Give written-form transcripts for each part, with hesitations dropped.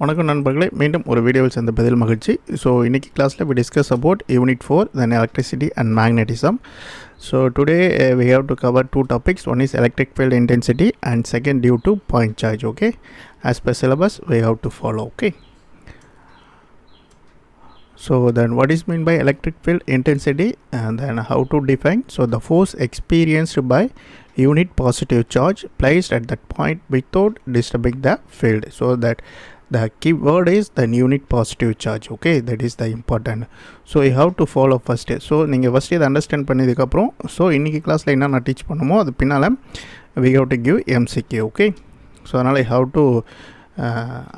வணக்கம் நண்பர்களே, மீண்டும் ஒரு வீடியோவில் சந்திப்பதில் மகிழ்ச்சி. ஸோ இன்னைக்கு கிளாஸில் we discuss about unit 4 then electricity and magnetism. So today we have to cover two topics. One is electric field intensity and second due to point charge. Okay, as per syllabus we have to follow. Okay, so then what is mean by electric field intensity and then how to define? So the force experienced by unit positive charge placed at that point without disturbing the field. So that the key word is the unit positive charge. Okay, that is the important. So you have to follow first. So நீங்கள் first இதை understand பண்ணதுக்கப்புறம் so இன்றைக்கி கிளாஸில் என்ன நான் teach பண்ணுமோ அது பின்னால் we have to give MCQ. Okay, so அதனால் you have to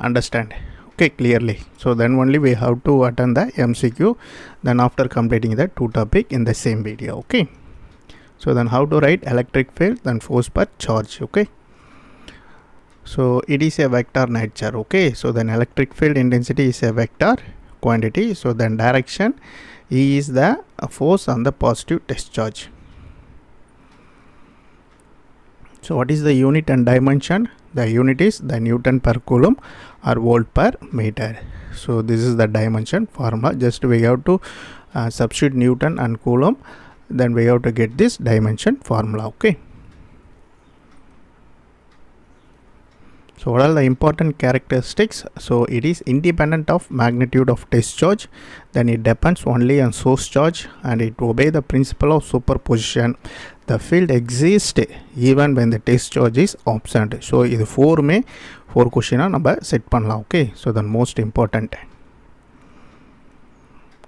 understand okay clearly. So then only we have to attend the MCQ then after completing the two topic in the same video. Okay, so then how to write electric field then force per charge. Okay, so it is a vector nature. Okay, so then electric field intensity is a vector quantity. So then direction is the force on the positive test charge. So what is the unit and dimension? The unit is the Newton per coulomb or volt per meter. So this is the dimension formula. Just we have to substitute Newton and coulomb, then we have to get this dimension formula. Okay, so what are the important characteristics? So it is independent of magnitude of test charge, then it depends only on source charge, and it obey the principle of superposition. The field exists even when the test charge is absent. So இது four question நம்ம set பண்ணலாம். Okay, so the most important.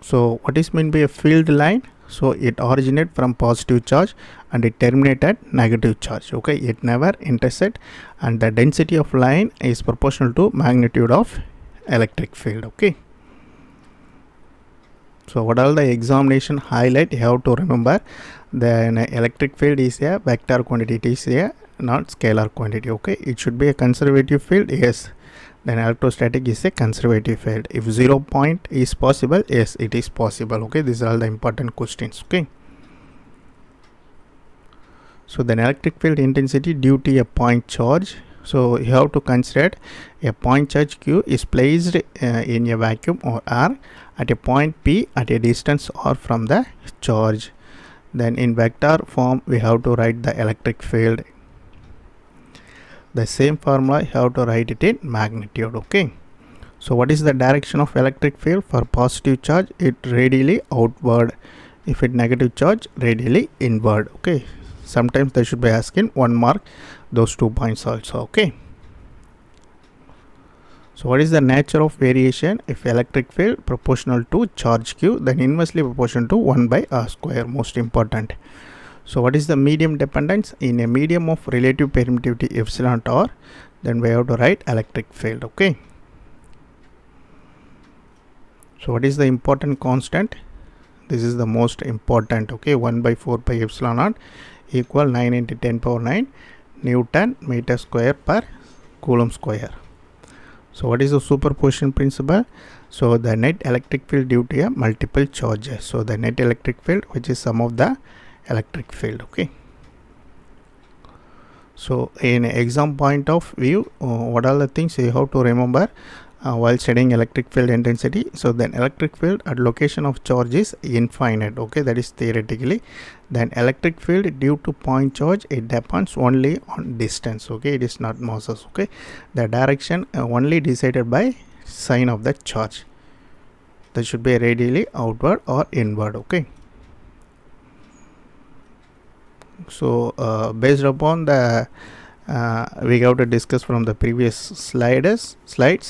So what is meant by a field line? So it originates from positive charge and it terminates at negative charge. Okay, it never intersect and the density of line is proportional to magnitude of electric field. Okay, so what are the examination highlight you have to remember? Then electric field is a vector quantity, it is a not scalar quantity. Okay, it should be a conservative field. Yes, then electrostatic is a conservative field. If 0 point is possible, yes, it is possible. Okay, these are all the important questions. Okay, so then electric field intensity due to a point charge. So you have to consider a point charge Q is placed in a vacuum or air at a point P at a distance r from the charge. Then in vector form we have to write the electric field. The same formula you have to write it in magnitude. Okay, so what is the direction of electric field? For positive charge it radially outward, if it negative charge radially inward. Okay, sometimes they should be asking 1 mark those 2 points also. Okay, so what is the nature of variation? If electric field proportional to charge Q, then inversely proportional to 1 by r square. Most important. So what is the medium dependence? In a medium of relative permittivity epsilon r, then we have to write electric field. Okay, so what is the important constant? This is the most important. Okay, 1 by 4 pi epsilon naught equal 9 into 10 power 9 Newton meter square per coulomb square. So what is the superposition principle? So the net electric field due to a multiple charges. So the net electric field which is sum of the electric field. Okay, so in exam point of view, what are the things you have to remember while studying electric field intensity? So then electric field at location of charge is infinite. Okay, that is theoretically. Then electric field due to point charge it depends only on distance. Okay, it is not masses. Okay, the direction only decided by sign of the charge, that should be radially outward or inward. Okay, so based upon the we have to discuss from the previous slides,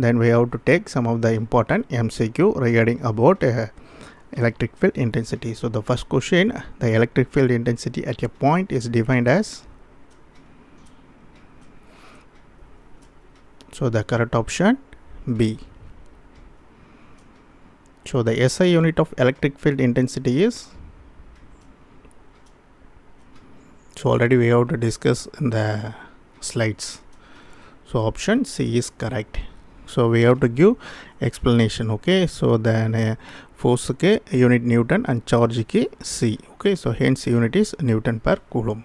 then we have to take some of the important MCQ regarding about electric field intensity. So the first question, the electric field intensity at a point is defined as, so the correct option B. So the SI unit of electric field intensity is, so already we have to discuss in the slides. So option C is correct. So we have to give explanation. Okay, so then force ke unit Newton and charge ke C. Okay, so hence unit is Newton per coulomb.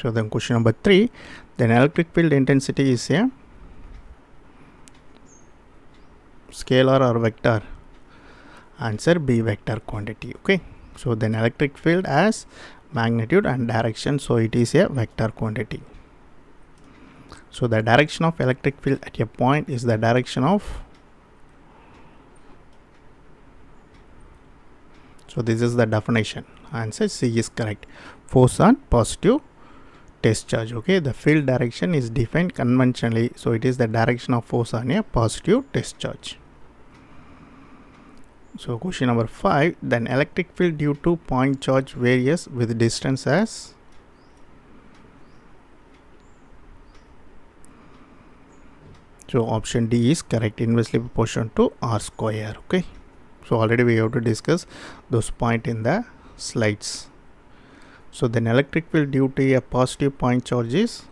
So then question number 3, then electric field intensity is a scalar or vector? Answer B, vector quantity. Okay, so then electric field has magnitude and direction, so it is a vector quantity. So the direction of electric field at a point is the direction of, so this is the definition. Answer C is correct. Force on positive test charge. Okay, the field direction is defined conventionally, so it is the direction of force on a positive test charge. So question number 5, then electric field due to point charge varies with distance as, so option D is correct, inversely proportional to R square. Okay, so already we have to discuss those points in the slides. So then electric field due to a positive point charge is,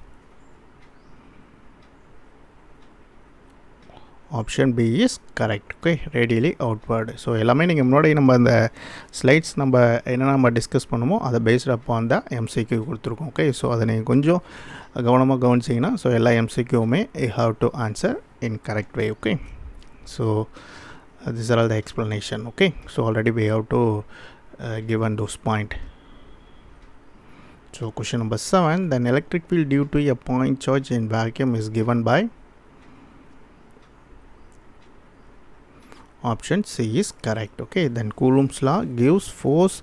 option B is correct. Okay, radially outward. So எல்லாமே நீங்க முன்னாடி நம்ம அந்த slides நம்ம என்ன நம்ம discuss பண்ணுமோ அதை பேஸ்ட் அப்பான் தான் MCQ கொடுத்துருக்கோம். ஓகே, ஸோ அதை நீங்கள் கொஞ்சம் கவனமாக கவனிச்சிங்கன்னா ஸோ எல்லா MCQவுமே you have to answer in correct way. Okay, so these are all the explanation. Okay, so already we have to given those point. So question number 7, then electric field due to a point charge in vacuum is given by, option C is correct. Okay, then Coulomb's law gives force,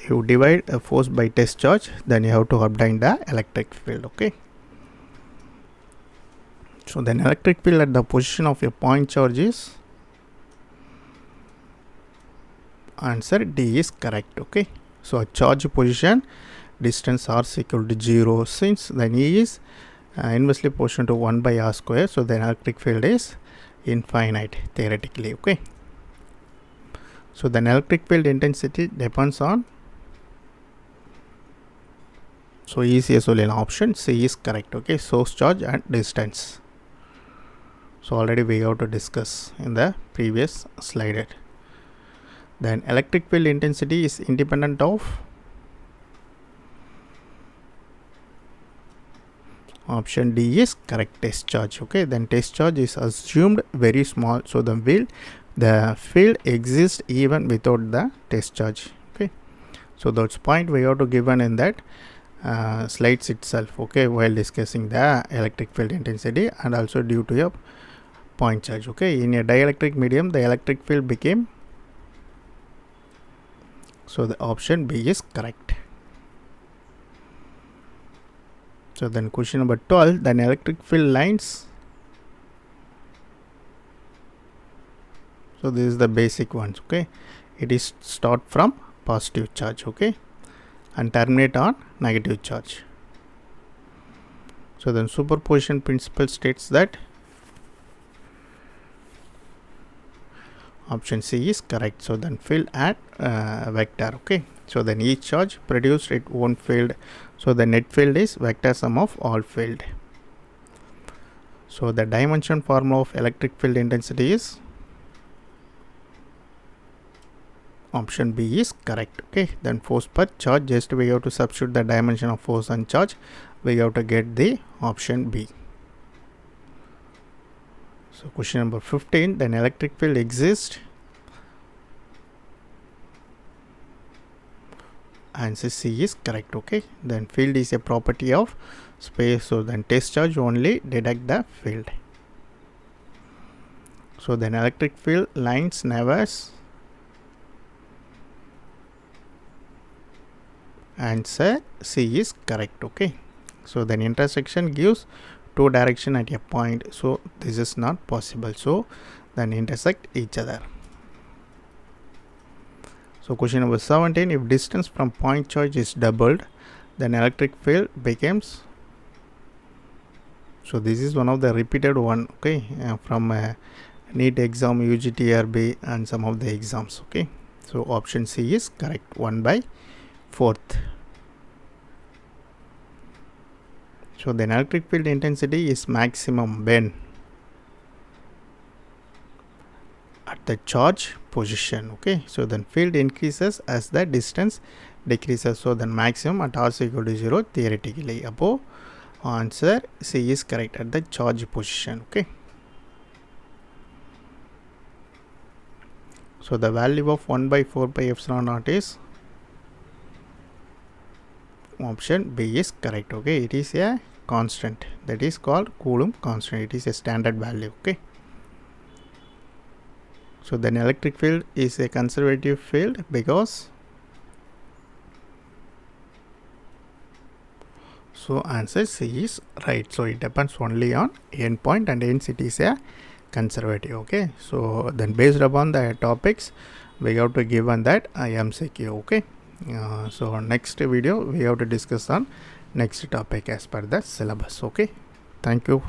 you divide force by test charge, then you have to obtain the electric field. Okay, so then electric field at the position of a point charge is, answer D is correct. Okay, so a charge position distance r is equal to 0, since then E is inversely proportional to 1 by r square, so then electric field is infinite theoretically. Okay, so then electric field intensity depends on, so easier சொல்லலாம், option C is correct. Okay, source charge and distance, so already we have to discuss in the previous slide. Then electric field intensity is independent of, option D is correct, test charge. Okay, then test charge is assumed very small, so the field exists even without the test charge. Okay, so that's point we have to given in that slides itself. Okay, while discussing the electric field intensity and also due to a point charge. Okay, in a dielectric medium the electric field became, so the option B is correct. So then question number 12, then electric field lines, so this is the basic ones. Okay, it is start from positive charge, okay, and terminate on negative charge. So then superposition principle states that, option C is correct. So then field at vector. Okay, so then each charge produced its own field, so the net field is vector sum of all field. So the dimension formula of electric field intensity is, option B is correct. Okay, then force per charge, just we have to substitute the dimension of force and charge, we have to get the option B. So question number 15, then electric field exists, answer C is correct. Okay, then field is a property of space, so then test charge only detect the field. So then electric field lines never, answer C is correct. Okay, so then intersection gives two direction at a point, so this is not possible, so then intersect each other. So question number 17, if distance from point charge is doubled, then electric field becomes, so this is one of the repeated one. Okay, from NEET exam, UGTRB and some of the exams. Okay, so option C is correct, 1/4. So then electric field intensity is maximum when, at the charge position. Okay, so then field increases as the distance decreases. So then maximum at r is equal to 0 theoretically. Above answer C is correct at the charge position. Okay. So the value of 1 by 4 pi epsilon naught is option B is correct. Okay, it is a constant, that is called Coulomb constant. It is a standard value. Okay. So then electric field is a conservative field because, so answer C is right. So it depends only on endpoint, and hence it is a conservative. Okay. So then based upon the topics, we have to give on that MCQ. Okay. So next video we have to discuss on next topic as per the syllabus. Okay. Thank you.